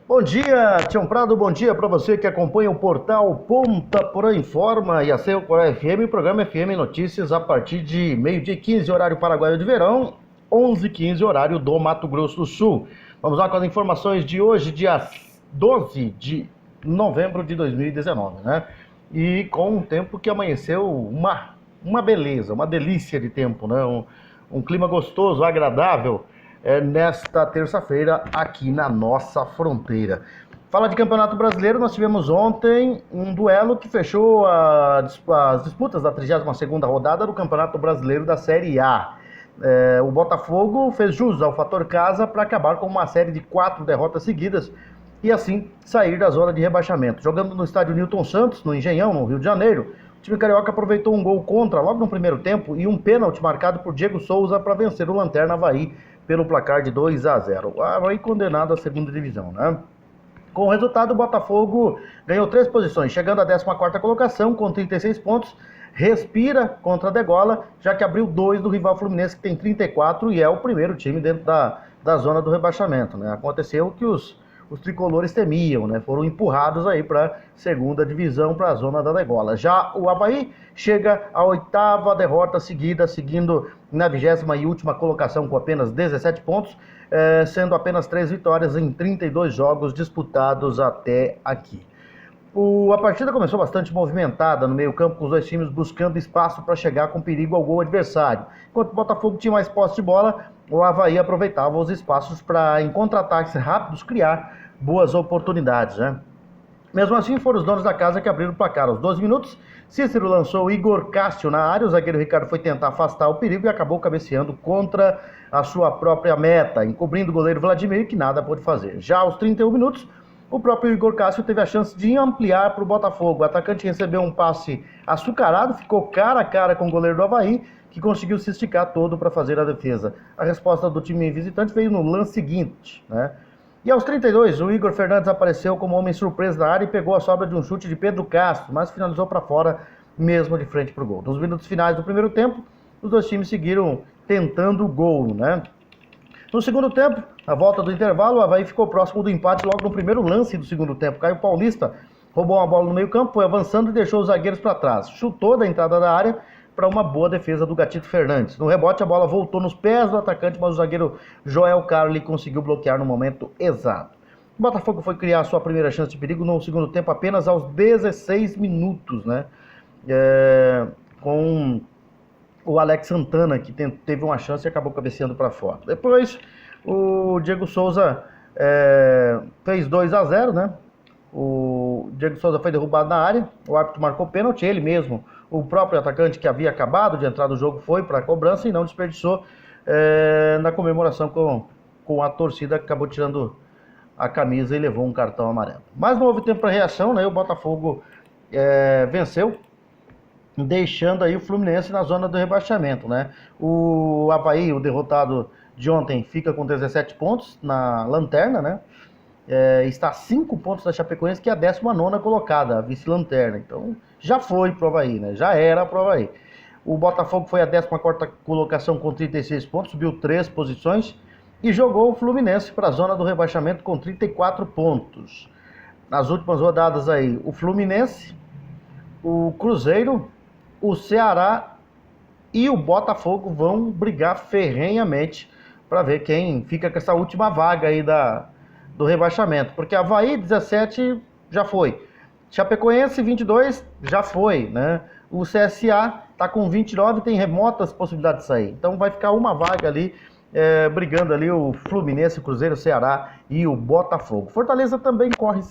Bom dia, Tião Prado, bom dia para você que acompanha o portal Ponta Porã Informa e a Seu Porã FM, programa FM Notícias a partir de meio-dia 15, horário paraguaio de verão, 11h15, horário do Mato Grosso do Sul. Vamos lá com as informações de hoje, dia 12 de novembro de 2019, né? E com um tempo que amanheceu uma beleza, uma delícia de tempo, né? Um clima gostoso, agradável. Nesta terça-feira aqui na nossa fronteira. Fala de Campeonato Brasileiro, nós tivemos ontem um duelo que fechou as disputas da 32ª rodada do Campeonato Brasileiro da Série A. O Botafogo fez jus ao fator casa para acabar com uma série de 4 derrotas seguidas e assim sair da zona de rebaixamento. Jogando no estádio Newton Santos, no Engenhão, no Rio de Janeiro, o time carioca aproveitou um gol contra logo no primeiro tempo e um pênalti marcado por Diego Souza para vencer o Lanterna Avaí pelo placar de 2-0. O Avaí condenado à segunda divisão, né? Com o resultado, o Botafogo ganhou 3 posições, chegando à 14ª colocação com 36 pontos, respira contra a degola, já que abriu 2 do rival Fluminense, que tem 34 e é o primeiro time dentro da zona do rebaixamento, né? Aconteceu que os tricolores temiam, né? Foram empurrados aí para a segunda divisão, para a zona da degola. Já o Avaí chega à 8ª derrota seguida, seguindo na 20ª e última colocação com apenas 17 pontos, sendo apenas 3 vitórias em 32 jogos disputados até aqui. A partida começou bastante movimentada no meio-campo, com os dois times buscando espaço para chegar com perigo ao gol adversário. Enquanto o Botafogo tinha mais posse de bola, o Avaí aproveitava os espaços para, em contra-ataques rápidos, criar boas oportunidades, né? Mesmo assim, foram os donos da casa que abriram o placar. Aos 12 minutos, Cícero lançou o Igor Cássio na área, o zagueiro Ricardo foi tentar afastar o perigo e acabou cabeceando contra a sua própria meta, encobrindo o goleiro Vladimir, que nada pôde fazer. Já aos 31 minutos, o próprio Igor Cássio teve a chance de ampliar para o Botafogo. O atacante recebeu um passe açucarado, ficou cara a cara com o goleiro do Avaí, que conseguiu se esticar todo para fazer a defesa. A resposta do time visitante veio no lance seguinte, né? E aos 32, o Igor Fernandes apareceu como homem surpresa na área e pegou a sobra de um chute de Pedro Castro, mas finalizou para fora, mesmo de frente para o gol. Nos minutos finais do primeiro tempo, os dois times seguiram tentando o gol, né? No segundo tempo, na volta do intervalo, o Avaí ficou próximo do empate logo no primeiro lance do segundo tempo. Caio Paulista roubou uma bola no meio-campo, foi avançando e deixou os zagueiros para trás. Chutou da entrada da área para uma boa defesa do Gatito Fernandes. No rebote, a bola voltou nos pés do atacante, mas o zagueiro Joel Carli conseguiu bloquear no momento exato. O Botafogo foi criar a sua primeira chance de perigo no segundo tempo apenas aos 16 minutos, né? Com o Alex Santana, que teve uma chance e acabou cabeceando para fora. Depois, o Diego Souza fez 2-0, né? O Diego Souza foi derrubado na área, o árbitro marcou pênalti, ele mesmo, o próprio atacante que havia acabado de entrar no jogo, foi para a cobrança e não desperdiçou na comemoração com a torcida, que acabou tirando a camisa e levou um cartão amarelo. Mas não houve tempo para reação, né? O Botafogo venceu, deixando aí o Fluminense na zona do rebaixamento, né? O Avaí, o derrotado de ontem, fica com 17 pontos na lanterna, né? Está a 5 pontos da Chapecoense, que é a 19ª colocada, a vice-lanterna. Então, já foi pro Avaí, né? Já era pro Avaí. O Botafogo foi a 14ª colocação com 36 pontos, subiu 3 posições e jogou o Fluminense para a zona do rebaixamento com 34 pontos. Nas últimas rodadas aí, o Fluminense, o Cruzeiro, o Ceará e o Botafogo vão brigar ferrenhamente para ver quem fica com essa última vaga aí do rebaixamento, porque Avaí 17 já foi, Chapecoense 22 já foi, né? O CSA está com 29 e tem remotas possibilidades de sair, então vai ficar uma vaga ali, brigando ali o Fluminense, o Cruzeiro, o Ceará e o Botafogo. Fortaleza também corre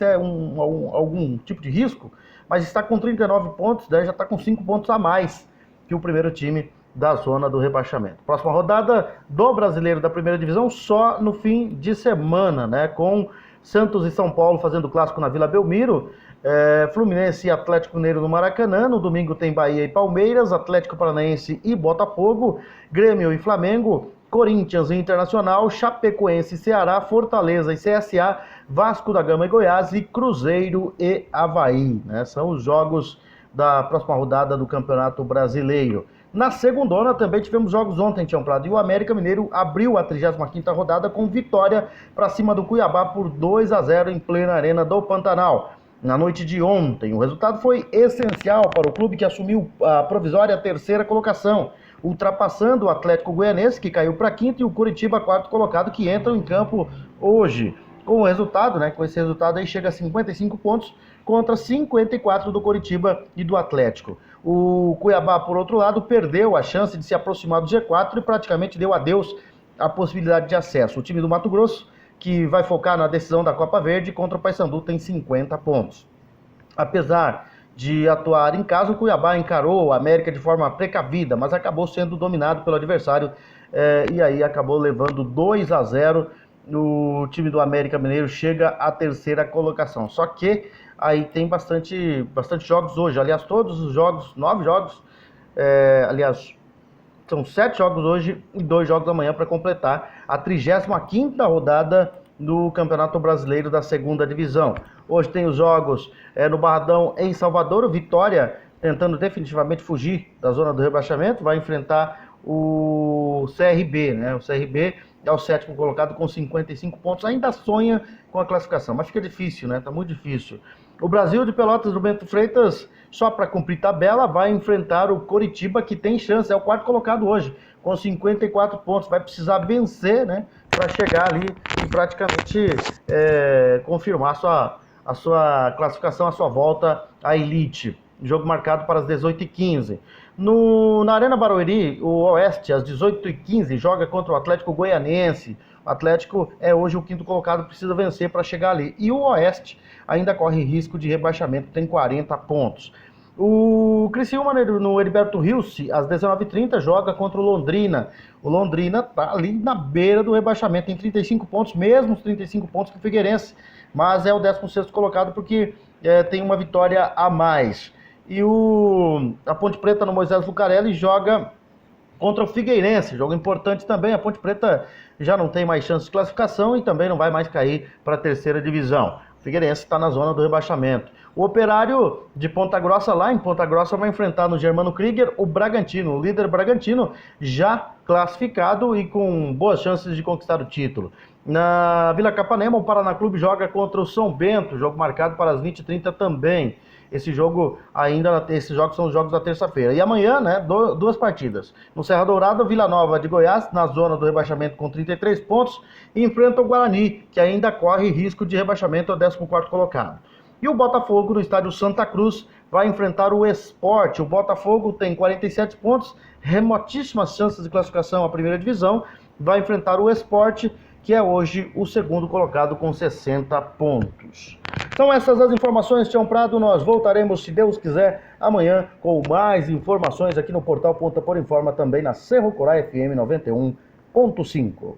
algum tipo de risco, mas está com 39 pontos, já está com 5 pontos a mais que o primeiro time da zona do rebaixamento. Próxima rodada do Brasileiro da Primeira Divisão só no fim de semana, né? Com Santos e São Paulo fazendo clássico na Vila Belmiro, Fluminense e Atlético Mineiro no Maracanã. No domingo tem Bahia e Palmeiras, Atlético Paranaense e Botafogo, Grêmio e Flamengo, Corinthians e Internacional, Chapecoense e Ceará, Fortaleza e CSA, Vasco da Gama e Goiás e Cruzeiro e Avaí, né? São os jogos da próxima rodada do Campeonato Brasileiro. Na segundona também tivemos jogos ontem, Tião Prado, e o América Mineiro abriu a 35ª rodada com vitória para cima do Cuiabá por 2-0 em plena Arena do Pantanal. Na noite de ontem, o resultado foi essencial para o clube que assumiu a provisória terceira colocação, ultrapassando o Atlético Goianense, que caiu para quinto, e o Curitiba, quarto colocado, que entram em campo hoje. Com o resultado, com esse resultado aí, chega a 55 pontos contra 54 do Curitiba e do Atlético. O Cuiabá, por outro lado, perdeu a chance de se aproximar do G4 e praticamente deu adeus à possibilidade de acesso. O time do Mato Grosso, que vai focar na decisão da Copa Verde, contra o Paysandu, tem 50 pontos. Apesar de atuar em casa, o Cuiabá encarou o América de forma precavida, mas acabou sendo dominado pelo adversário e aí acabou levando 2-0. O time do América Mineiro chega à terceira colocação. Só que aí tem bastante jogos hoje. Aliás, todos os jogos, 9 jogos, são 7 jogos hoje e 2 jogos amanhã para completar a 35ª rodada do Campeonato Brasileiro da Segunda Divisão. Hoje tem os jogos no Barradão, em Salvador. O Vitória, tentando definitivamente fugir da zona do rebaixamento, vai enfrentar o CRB, O CRB é o 7º colocado com 55 pontos, ainda sonha com a classificação, mas fica difícil, Tá muito difícil. O Brasil de Pelotas do Bento Freitas, só para cumprir tabela, vai enfrentar o Coritiba, que tem chance, é o 4º colocado hoje, com 54 pontos. Vai precisar vencer, para chegar ali e praticamente confirmar a sua classificação, a sua volta à elite. Jogo marcado para as 18h15. Na Arena Barueri, o Oeste, às 18h15, joga contra o Atlético Goianense. O Atlético é hoje o 5º colocado, precisa vencer para chegar ali. E o Oeste ainda corre risco de rebaixamento, tem 40 pontos. O Criciúma, no Heriberto Rilse, às 19h30, joga contra o Londrina. O Londrina está ali na beira do rebaixamento, tem 35 pontos, mesmo os 35 pontos que o Figueirense, mas é o 16º colocado porque tem uma vitória a mais. E a Ponte Preta, no Moisés Lucarelli, joga contra o Figueirense, jogo importante também. A Ponte Preta já não tem mais chance de classificação e também não vai mais cair para a terceira divisão. O Figueirense está na zona do rebaixamento. O Operário de Ponta Grossa, lá em Ponta Grossa, vai enfrentar no Germano Krieger o Bragantino, o líder Bragantino, já classificado e com boas chances de conquistar o título. Na Vila Capanema, o Paraná Clube joga contra o São Bento, jogo marcado para as 20h30 também. Esses jogos são os jogos da terça-feira. E amanhã, 2 partidas. No Serra Dourada, Vila Nova de Goiás, na zona do rebaixamento com 33 pontos, e enfrenta o Guarani, que ainda corre risco de rebaixamento ao 14º colocado. E o Botafogo, no estádio Santa Cruz, vai enfrentar o Sport. O Botafogo tem 47 pontos, remotíssimas chances de classificação à primeira divisão, vai enfrentar o Sport, que é hoje o 2º colocado com 60 pontos. São essas as informações, Tião Prado. Nós voltaremos, se Deus quiser, amanhã com mais informações aqui no portal Ponta por Informa, também na Cerro Corá FM 91.5.